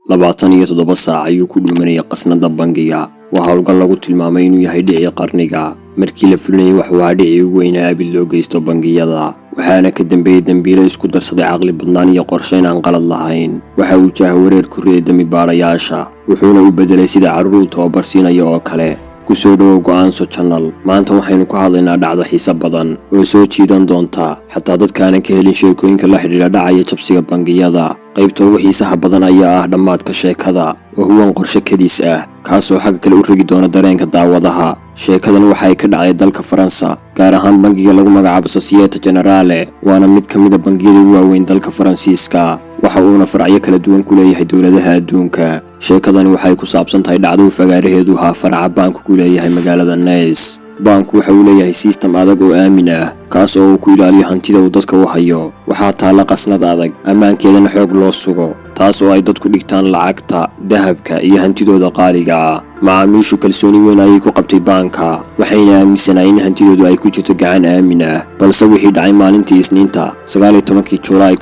27 saac ayuu ku dhuumanayay qasnada bangiga. Waa hawlgal lagu tilmaamay inuu yahay dhicii qarniga markii la fulinayay wax waa dhicii ugu weynaa abil loo geysto bangiyada. waxaana ka dambeeyay dambiile isku darsaday caqli badnaan iyo qorsheyn aan qalad lahayn. waxa uu jahawareer ku riday dambi baarayaasha, wuxuuna u bedelay sida carruur tababar siinaya oo kale. kusoo dhawow Go'aanso Channel. maanta waxaynu ka hadlaynaa dhacdo xiiso badan oo soo jiidan doonta xataa dadkaanan ka helin sheekooyinka la xidhiidha dhacaya jabsiga bangiyada. qaybta ugu xiisaha badan ayaa ah dhammaadka sheekada oo huwan qorshe kadiis ah kaasoo xagga kale u rigi doona dareenka daawadaha. sheekadan waxay ka dhacday dalka Faransa, gaar ahaan bangiga lagu magacaabo Societe Generale. waana mid ka mid ah bangiyada ugu waaweyn dalka Faransiiska, waxa uuna faracyo kala duwan ku leeyahay dowladaha adduunka. sheekadani waxay ku saabsan tahay dhacdo fagaaraheedu ahaa faraca baanku ku leeyahay magaalada Nice. baanku waxa uu leeyahay system adag oo aamin ah kaas oo ku ilaaliyo hantida uu dadka u hayo. waxaa taala qasnad adag, ammaankeedana xoog loo sugo, taas oo ay dadku dhigtaan lacagta, dahabka iyo hantidooda qaaliga ah. macaamiishu kalsooni weyn ayay ku qabtay baanka, waxayna aaminsanaayeen in hantidoodu ay ku jirto gacan aamin ah. balse wixii dhacay maalintii Isniinta 19 Juulaay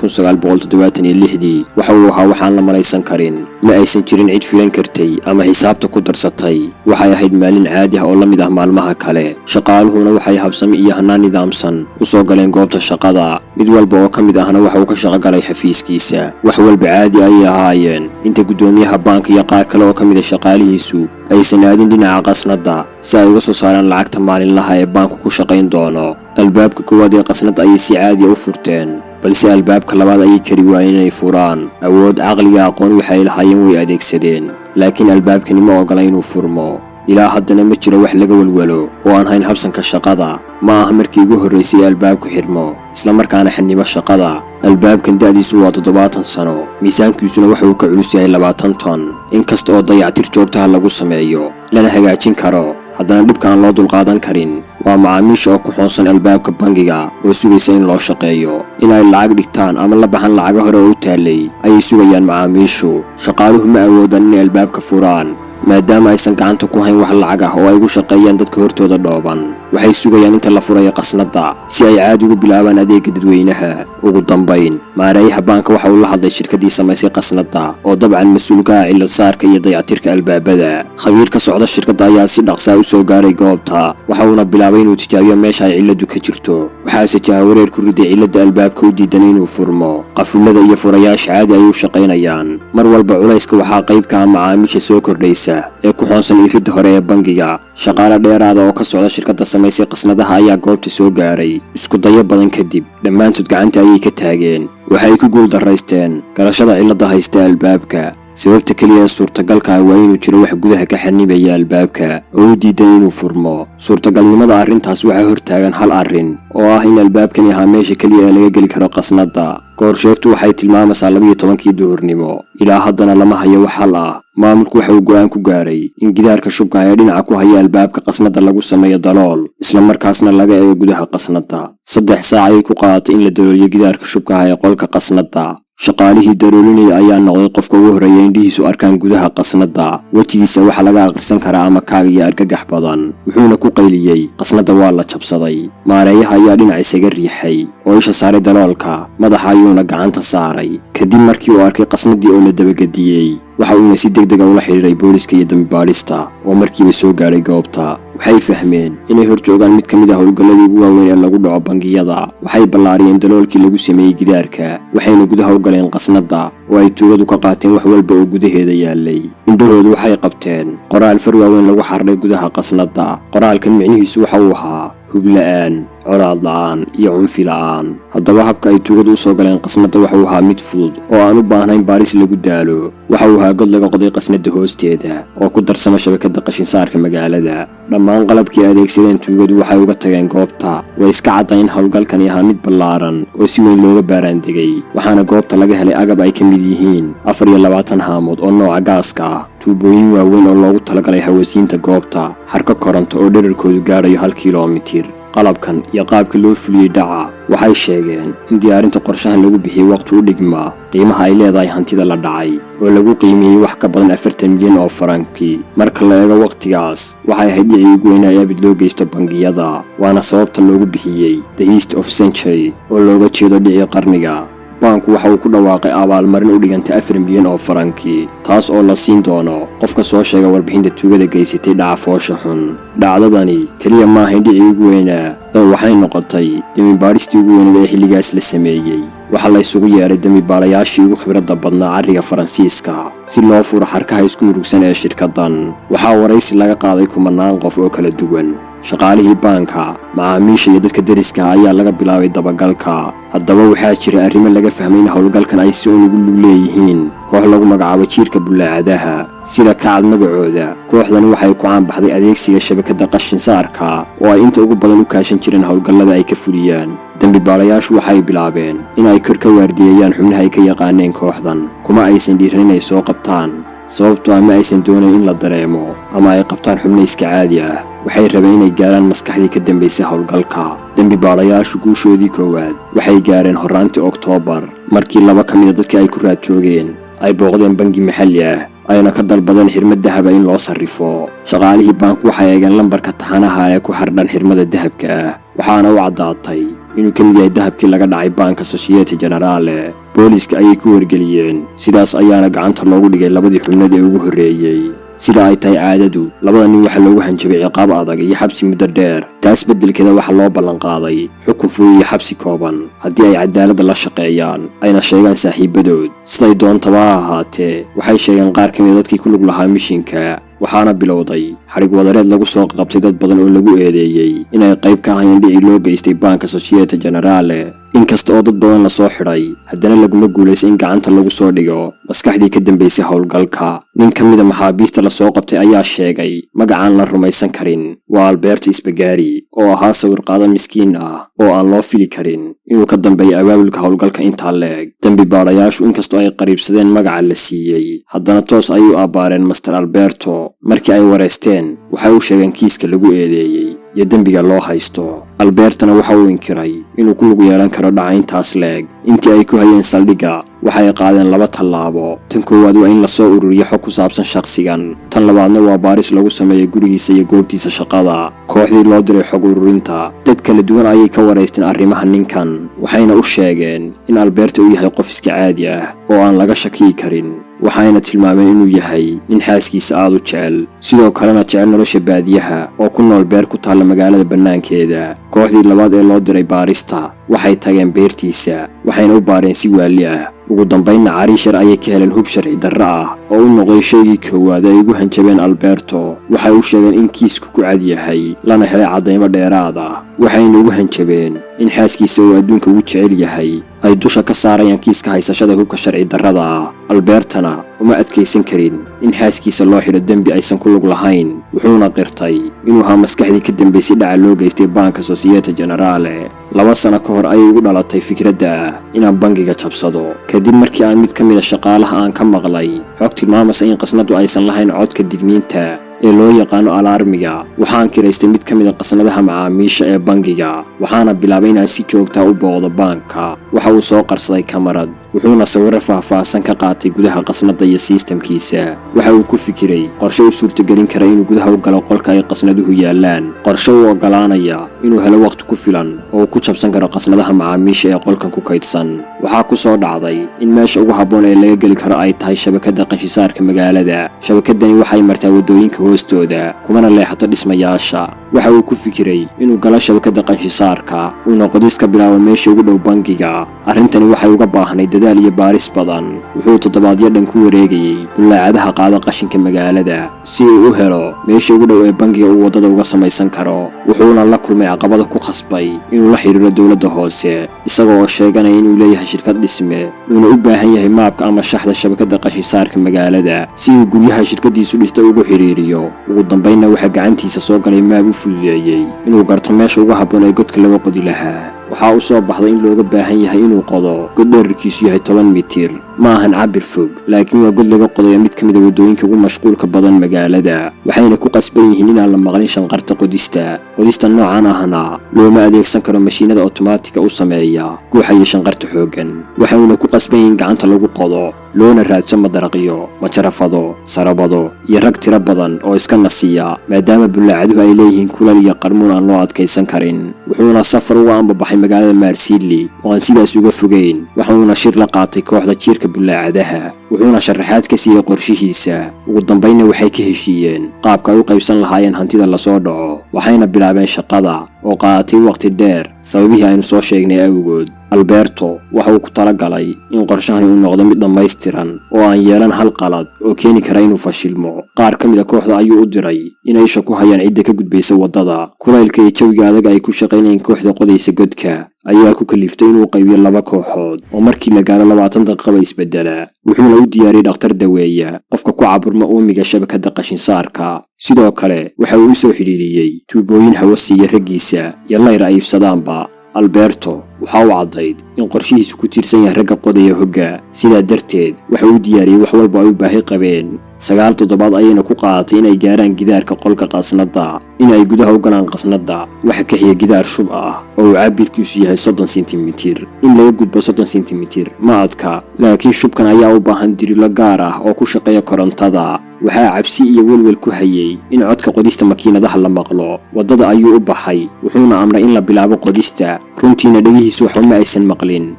1976 waxa uu ahaa waxaan la malaysan karin. ma aysan jirin cid filan kartay ama xisaabta ku darsatay. waxay ahayd maalin caadi ah oo la mid ah maalmaha kale. shaqaaluhuna waxay habsami iyo hanaan nidaamsan u soo galeen goobta shaqada. mid walba oo ka mid ahna waxa uu ka shaqo galay xafiiskiisa. wax walba caadi ay ahaayeen inta gudoomiyaha baanka iyo qaar kale oo ka mid ah shaqaalihiisu aysan aadin dhinaca qasnada si ay uga soo saaraan lacagta maalinlaha ee baanku ku shaqayn doono. albaabka koowaad ee qasnada ayay si caadi ah u furteen, balse albaabka labaad ayay kari waayeen inay furaan. awood, caqliga, aqoon waxay lahaayeen way adeegsadeen, laakiin albaabkani ma ogola inuu furmo. ilaa haddana ma jiro wax laga walwalo oo aan hayn habsanka shaqada. ma aha markii ugu horreysay albaabku xirmo isla markaana xannimo shaqada. albaabkan da'diisu waa 70 sano, miisaankiisuna waxa uu ka culus yahay 20 ton. inkasta oo dayactir joogtaha lagu sameeyo lana hagaajin karo, haddana dhibka aan loo dulqaadan karin waa macaamiisha oo ku xoonsan albaabka bangiga oo sugaysa in loo shaqeeyo. inay lacag dhigtaan ama la baxan lacaga hore oo u taalay ayay sugayaan macaamiishu. shaqaaluhu ma awoodaan inay albaabka furaan maadaama aysan gacanta ku hayn wax lacag ah oo ay ugu shaqeeyaan dadka hortooda dhooban. waxay sugayaan inta la furayo qasnada si ay caadi ugu bilaabaan adeegga dadweynaha. ugu dambayn, maareeyaha baanka waxa uu la hadlay shirkadii samaysay qasnada oo dabcan mas'uulka ah cilad saarka iyo dayactirka albaabada. khabiir ka socda shirkadda ayaa si dhaqso ah u soo gaaray goobta, waxa uuna bilaabay inuu tijaabiyo meesha ay ciladu ka jirto. waxaase jahawareer ku riday cilada albaabka u diidan inuu furmo. qafullada iyo furayaasha caadi ay u shaqaynayaan. mar walba culayska waxaa qayb ka ah macaamiisha soo kordhaysa ee ku xoonsan iridda hore ee bangiga. shaqaale dheeraada oo ka socda shirkadda samaysay qasnadaha ayaa goobta soo gaaray. isku dayo badan kadib dhammaantood gacanta ayay ka taageen. waxay ku guul daraysteen garashada cilada haysta albaabka. sababta kaliya ee suurtagalka ah waa inuu jiro wax gudaha ka xanibaya albaabka oo u diidan inuu furmo. suurtagalnimada arrintaas waxaa hortaagan hal arrin oo ah in albaabkani ahaa meesha kaliya ee laga geli karo qasnada. goorsheegtu waxay tilmaamaysaa 12 duhurnimo. ilaa haddana lama hayo wax hal ah. maamulku waxa uu go'aan ku gaaray in gidaarka shubka ee dhinaca ku haya albaabka qasnada lagu sameeyo dalool, isla markaasna laga eego gudaha qasnada. 3 saac ayay ku qaadatay in la dalooliyo gidaarka shubka ee qolka qasnada. shaqaalihii daloolinaya ayaa noqday qofka ugu horreeya indhihiisu arkaan gudaha qasnada. wejigiisa waxaa laga akhrisan karaa ama kaag iyo argagax badan. wuxuuna ku qayliyey, qasnada waa la jabsaday. maareeyaha ayaa dhinac isaga riixay oo isha saaray daloolka, madaxa ayuuna gacanta saaray. kadib markii uu arkay qasnadii oo la dabagediyey, waxa uuna si degdeg ah ula xidhiidhay booliska iyo dambi baadhista oo markiiba soo gaaray goobta. waxay fahmeen inay hor joogaan mid ka mid ah howlgalladii ugu waaweyn ee lagu dhaco bangiyada. waxay ballaariyeen daloolkii lagu sameeyey gidaarka, waxayna gudaha u galeen qasnada oo ay tuugadu ka qaateen wax walba oo gudaheeda yaalay. indhahoodu waxay qabteen qoraal far waaweyn lagu xardhay gudaha qasnada. qoraalkan micnihiisu waxa uu ahaa hubla'aan, colaad la'aan iyo cunfi la'aan. haddaba habka ay tuugadu u soo galeen qasnada waxa uu ahaa mid fudud oo aan u baahnayn baaris lagu daalo. waxa uu ahaa god laga qoday qasnada hoosteeda oo ku darsama shabakada qashinsaarka magaalada. dhammaan qalabkii adeegsadeen tuugadu waxay uga tageen goobta. way iska caddayn in howlgalkani ahaa mid ballaaran oo si weyn looga baaraan degay. waxaana goobta laga helay agab ay ka mid yihiin 24 haamood oo nooca gaaska ah, tuubooyin waaweyn oo loogu talagalay hawasiinta goobta, xarko koronto oo dherarkoodu gaadhayo 1 kiiloomitir. qalabkan iyo qaabka loo fuliyey dhaca waxay sheegeen in diyaarinta qorshahan lagu bixiyey waqti u dhigma qiimaha ay leedahay hantida la dhacay oo lagu qiimeeyey wax ka badan 40 milyan oo faranki. marka la eego waqtigaas, waxay ahayd dhicii ugu weynaa ee abid loo geysto bangiyada, waana sababta loogu bixiyey The Heist of Century oo looga jeedo dhicii qarniga. baanku waxa uu ku dhawaaqay abaalmarin u dhiganta 4 milyan oo faranki taas oo la siin doono qofka soo sheega warbixinta tuugada geysatay dhaca foosha xun. dhacdadani kaliya ma ahayn dhicii ugu weynaa waxay noqotay dambibaadhistii ugu weynayd ee xilligaas la sameeyey. waxaa la isugu yeeray dambibaalayaashii ugu khibradda badnaa carriga Faransiiska si loo furo xarkaha isku murugsan ee shirkaddan. waxaa waraysi laga qaaday kumanaan qof oo kala duwan. shaqaalihii baanka, macaamiisha iyo dadka deriska ayaa laga bilaabay dabagalka. haddaba waxaa jira arrimo laga fahmay in howlgalkan ay si unugu lug leeyihiin koox lagu magacaabo jiirka bullaacadaha sida kacad magacooda. kooxdani waxay ku caanbaxday adeegsiga shabakadda qashin saarka oo ay inta ugu badan u kaashan jireen howlgallada ay ka fuliyaan. dambibaalayaashu waxay bilaabeen in ay kor ka waardiyeeyaan xubnaha ay ka yaqaaneen kooxdan. kuma aysan dhiiran inay soo qabtaan sababtoo ah ma aysan doonayn in la dareemo ama ay qabtaan xubno iska caadi ah. waxay rabeen inay gaaraan maskaxdii ka dambaysay howlgalka. dambibaalayaashu guushoodii koowaad waxay gaareen horraantii Oktoobar markii 2 ka mid a dadkii ay ku raad joogeen ay booqdeen bangi maxalli ah ayna ka dalbadeen xirmad dahab ah in loo sarrifo. shaqaalihii baanku waxay eegeen lambarka taxanaha ee ku xardhan xirmada dahabka ah waxaana u caddaatay inuu ka mid yahay dahabkii laga dhacay baanka Societe Generale. booliiska ayay ku wargeliyeen sidaas ayaana gacanta loogu dhigay 2 xubnood ee ugu horreeyey. sida ay tahay caadadu, 2 nin waxaa loogu hanjabay ciqaab adag iyo xabsi muddo dheer. taas beddelkeeda waxaa loo ballan qaaday xukun fudud iyo xabsi kooban haddii ay cadaaladda la shaqeeyaan ayna sheegaan saaxiibadood. siday doontaba ha ahaatee waxay sheegeen qaar ka mid a dadkii ku lug lahaa mishinka. waxaana bilowday xadhig wadareed lagu soo qabtay dad badan oo lagu eedeeyey inay qayb ka ahayeen dhicii loo geystay baanka Societe Generale. inkasta oo dad badan la soo xidhay haddana laguma guulaysan in gacanta lagu soo dhigo maskaxdii ka dambaysay howlgalka. nin ka mid a maxaabiista la soo qabtay ayaa sheegay magacaan la rumaysan karin. waa Alberto Spagari oo ahaa sawirqaado miskiin ah oo aan loo fili karin inuu ka dambeeyo abaabulka howlgalka intaa leeg. dambibaadhayaashu inkastoo ay qariibsadeen magaca la siiyey haddana toos ayay u abbaareen Master Alberto. markii ay wareysteen waxay u sheegeen kiiska lagu eedeeyey iyo dembiga loo haysto. Albertona waxa uu inkiray inuu ku lug yeelan karo dhacayntaas leeg. intii ay ku hayeen saldhigga waxay qaadeen 2 tallaabo. tan koowaad waa in la soo ururiyo xog ku saabsan shakhsigan. tan labaadna waa baaris lagu sameeyo gurigiisa iyo goobtiisa shaqada. kooxdii loo diray xog ururinta dad kala duwan ayay ka wareysteen arrimaha ninkan waxayna u sheegeen in Alberto uu yahay qof iska caadi ah oo aan laga shakiyi karin. waxayna tilmaameen inuu yahay nin xaaskiisa aad u jecel sidoo kalena jecel nolosha baadiyaha oo ku nool beer ku taalla magaalada bannaankeeda. kooxdii labaad ee loo diray baarista waxay tageen beertiisa waxayna u baareen si waali ah. ugu dambaynna cariishar ayay ka heleen hub sharci darro ah oo u noqday shaygii koowaad ay ugu hanjabeen Alberto. waxay u sheegeen in kiisku ku cad yahay lana helay caddaymo dheeraad ah. waxayna ugu hanjabeen in xaaskiisa uu adduunka ugu jecel yahay ay dusha ka saarayaan kiiska haysashada hubka sharci darrada ah. Albertona uma adkaysan karin in xaaskiisa loo xidho dembi aysan ku lug lahayn wuxuuna qirtay inuu ahaa maskaxdii ka dambaysay dhaca loo geystay baanka Societe Generale. 2 sano ka hor ayay ugu dhalatay fikradda ah inaan bangiga jabsado kadib markii aan mid ka mid a shaqaalaha aan ka maqlay xog tilmaamaysa in qasnadu aysan lahayn codka digniinta ee loo yaqaano alarmiga. waxaan kiraystay mid ka mid a qasnadaha macaamiisha ee bangiga waxaana bilaabay inaan si joogta u booqdo baanka. waxa uu soo qarsaday kamarad wuxuuna sawirro faahfaahsan ka qaatay gudaha qasnada iyo sistamkiisa. waxa uu ku fikiray qorshe u suurtagelin kara inuu gudaha u galo qolka ay qasnaduhu yaallaan. qorshe u ogolaanaya inuu helo waqti ku filan oo ku jabsan karo qasnadaha macaamiisha ee qolkan ku kaydsan. waxaa ku soo dhacday in meesha ugu habboon ee laga geli karo ay tahay shabakadda qashisaarka magaalada. shabakaddani waxay martaa waddooyinka hoostooda kumana leexato dhismayaasha. waxa uu ku fikiray inuu galo shabakadda qashisaarka uuna qodis ka bilaabo meesha ugu dhow bangiga. arrintani waxay uga baahnay dadaal iyo baaris badan. wuxuu toddobaadyo dhan ku wareegayay bullaacadaha qaada qashinka magaalada si uu u helo meesha ugu dhow ee bangiga uu waddada uga samaysan karo. wuxuuna la kulmay caqabado ku khasbay inuu la xiriiro dowladda hoose isagoo sheeganaya inuu leeyahay shirkad dhisme uuna u baahan yahay maabka ama shaxda shabakadda qashisaarka magaalada si uu guryaha shirkadiisu dhista ugu xiriiriyo. ugu dambaynna waxaa gacantiisa soo galay maab u fududeeyey inuu garto meesha ugu habboon ee godka laga qodi lahaa. waxaa u soo baxday in looga baahan yahay inuu qodo god dhererkiisu yahay 10 mitir ma ahan cabir fog laakiin waa god laga qodayo mid ka mid ah wadooyinka ugu mashquulka badan magaalada waxayna ku qasban yihiin inaan la maqlin shanqarta qodista noocan ahna looma adeegsan karo mashiinada otomaatigga u sameeya guuxa iyo shanqarta xooggan waxayna ku qasban yihiin gacanta lagu qodo loona raadso madaraqyo majarafado sarabado iyo rag tiro badan oo iska nasiya maadaama bullaacaduhu ay leeyihiin kulal iyo qarmuun aan loo adkaysan karin wuxuuna safar uga ambabaxay magaalada Marseille oo aan sidaas uga fogeyn waxaana shir la qaatay kooxda jiirka bullaacadaha wuxuuna sharaxaad ka siiyay qorshihiisa ugu dambeynna waxay ka heshiiyeen qaabka ay u qaybsan lahaayeen hantida la soo dhaco waxayna bilaabeen shaqada oo qaadatay waqti dheer sababihii aynu soo sheegnay awgood Alberto waxa uu ku talagalay in qorshahani uu noqdo mid dhammaystiran oo aan yeelan hal qalad oo keeni kara inuu fashilmo qaar ka mid ah kooxda ayuu u diray inay isha ku hayaan cidda ka gudbaysa wadada kulaylka iyo jawiga adag ay ku shaqaynayeen kooxda qodaysa godka ayaa ku kaliftay inuu qaybiyo laba kooxood oo markii la gaaro 20 daqiiqo isbedela wuxuuna u diyaariyay dhakhtar daweeya qofka ku caburma uumiga shabakada qashin saarka sidoo kale waxa uu soo xiriiriyay tuubooyin hawo siiya ragiisa iyo layr ay ifsadaanba Alberto waxa uu cadayd in qorshihiisu ku tiirsan yahay ragga qodaya hogga sidaa darteed waxa uu diyaariyay wax walba ay u baahi qabeen 9 toddobaad ayayna ku qaadatay inay gaaraan gidaarka qolka qasnada in ay gudaha u galaan qasnada waxa ka xiga gidaar shub ah oo cabirkiisu yahay 30 sentimitir in laga gudbo 30 sentimitir ma adka laakiin shubkan ayaa u baahan dirilo gaar ah oo ku shaqeeya korontada waxaa cabsi iyo welwel ku hayay in codka qodista makiinadaha la maqlo wadada ayuu u baxay wuxuuna amray in la bilaabo qodista runtiina dhagihiisu waxa ma aysan maqlin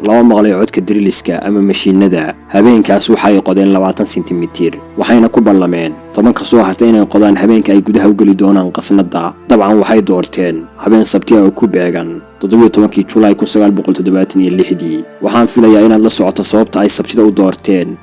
laba maqlay codka driliska ama mashiinada habeenkaas waxay qodeen 20 sentimitir waxayna ku ballameen 10 ka soo hartay inay qodaan habeenka ay gudaha u gali doonaan qasnada dabcan waxay doorteen habeen sabti ah oo ku beegan 17 July 1976 waxaan filayaa inaad la socoto sababta ay sabtida u doorteen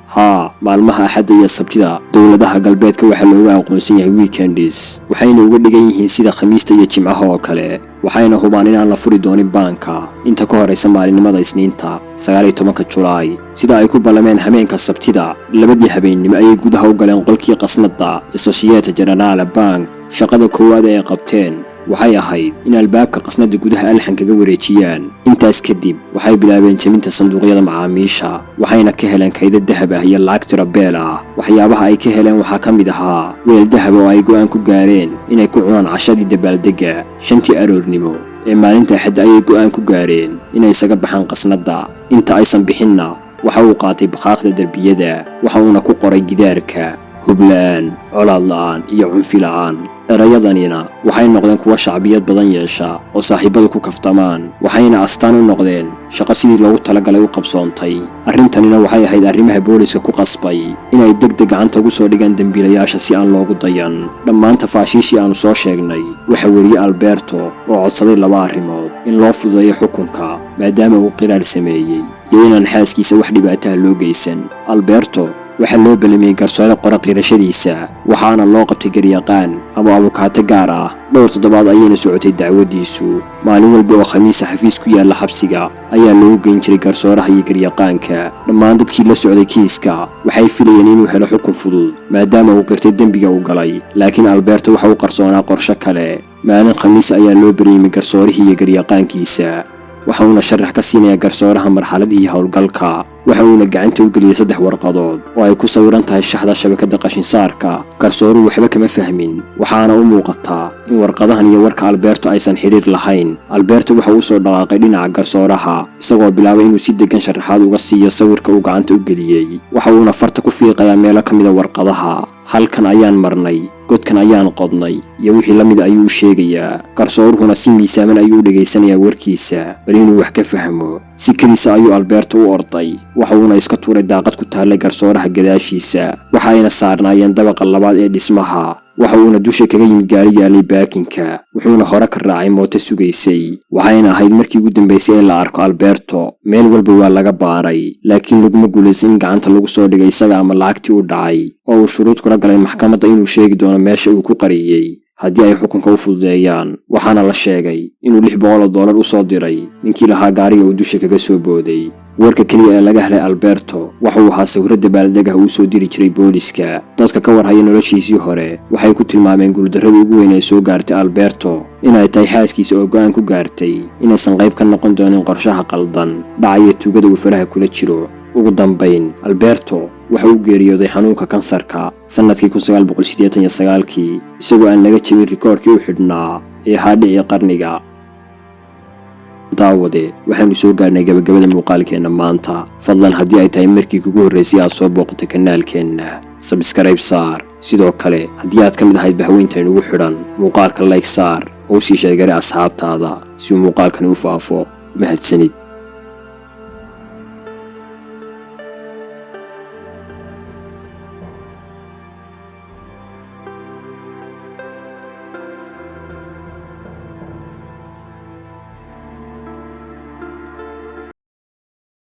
maalmaha axadda iyo sabtida dawladaha galbeedka waxa looga aqoonsan yahay weekends waxayna uga dhigan yihiin sida khamiista iyo jimcaha oo kale waxayna hubaan inaan la furi doonin baanka inta ka horeysa maalinimada Isniinta 19 July sida ay ku ballameen habeenka sabtida labadii habeennimo ayay gudaha u galeen qolkii qasnada Societe Generale Bank shaqada koowaad ee qabteen waxay ahayd in albaabka qasnada gudaha alxan kaga wareejiyaan intaas kadib waxay bilaabeen jaminta sanduuqyada macaamiisha waxayna ka heleen kaydad dahab ah iyo lacag tiro beel ah waxyaabaha ay ka heleen waxa ka mid ahaa weel dahab oo ay go'aan ku gaareen inay ku cunaan cashadii dabaaldega 5 aroornimo ee maalinta axad ayay go'aan ku gaareen inay isaga baxaan qasnada inta aysan bixinna waxa uu qaatay baqaaqda darbiyada waxa uuna ku qoray gidaarka hublaan colaad la'aan iyo cunfi la'aan erayadanina waxay noqdeen kuwa shacbiyad badan yeesha oo saaxiibadu ku kaftamaan waxayna astaan u noqdeen shaqo sidii loogu talagalay u qabsoontay arrintanina waxay ahayd arrimaha booliska ku qasbay inay degdeg gacanta ugu soo dhigaan dambiilayaasha si aan loogu dayan dhammaan tafaashiishii aanu soo sheegnay waxa wariyay Alberto oo codsaday laba arrimood in loo fududeeyo xukunka maadaama uu qiraar sameeyay iyo inaan xaaskiisa wax dhibaato ah loo geysan Alberto waxa loo balamiyay garsoore qora qirashadiisa waxaana loo qabtay garyaqaan ama abukaate gaar ah dhowr toddobaad ayayna socotay dacwadiisu maalin walba oo khamiis xafiis ku yaala xabsiga ayaa loo geyn jiray garsooraha iyo garyaqaanka dhammaan dadkii la socday kiiska waxay filayeen inuu helo xukun fudud maadaama uu qirtay dambiga uu galay laakiin Alberto waxa uu qarsoonaa qorshe kale maalin khamiis ayaa loo balamiyay garsoorihii iyo garyaqaankiisa waxauna sharax ka siinaya garsooraha marxaladii hawlgalka waxauna gacanta u geliyay 3 warqadood oo ay ku sawiran tahay shaxda shabakada qashin saarka garsooruhu waxba kama fahmin waxaana u muuqataa in warqadahan iyo warka Alberto aysan xiriir lahayn Alberto waxa uu soo dhaqaaqay dhinaca garsooraha isagoo bilaabay inuu si degan sharaxaad uga siiyo sawirka uu gacanta u geliyay waxauna farta ku fiiqayaa meelo kamid ah warqadaha halkan ayaan marnay godkan ayaan qodnay iyo wixii la mid ayuu sheegayaa garsooruhuna si miisaaman ayuu dhageysanayaa warkiisa bal inuu wax ka fahmo si kaliya ayuu Alberto u orday waxauna iska tuuray daaqad ku taallay garsooraha gadaashiisa waxayna saarnaayeen dabaqa labaad ee dhismaha waxauna dusha kaga yimid gaari yaalay baakinka wuxuuna hore ka raacay mooto sugaysay waxayna ahayd markii ugu dambeysay ee la arko Alberto meel walba waa laga baaray laakiin laguma guulaysan gacanta lagu soo dhigay isaga ama lacagtii u dhacay oo uu shuruud kula galay maxkamadda inuu sheegi doono meesha uu ku qariyay haddii ay xukunka u fududeeyaan waxaana la sheegay inuu $600 u soo diray ninkii lahaa gaariga uu dusha kaga soo booday warka kaliya ee laga helay Alberto waxa uu ahaa sawirada baaldega uu soo diri jiray booliska dadka ka warhaya noloshiisii hore waxay ku tilmaameen guuldarrada ugu weyn ee soo gaartay Alberto inay tahay xaaskiisa oo go'aan ku gaartay inaysan qayb ka noqon doonin qorshaha qaldan dhacaya tuugada uu faraha kula jiro ugu dambayn Alberto waxa uu geeriyooday xanuunka kansarka sanadkii 1989 isagoo aan laga jebin rikoodhkii u xidhnaa ee ahaa dhicii qarniga. daawade waxaanu soo gaarnay gabagabada muuqaalkeena maanta. fadlan haddii ay tahay markii kugu horreysay aad soo booqatay kanaalkeena subscribe saar. sidoo kale haddii aad ka mid ahayd bahweyntan ugu xidhan muuqaalka like saar oo sii sheegay asxaabtaada si uu muuqaalkani u faafo. mahadsanid.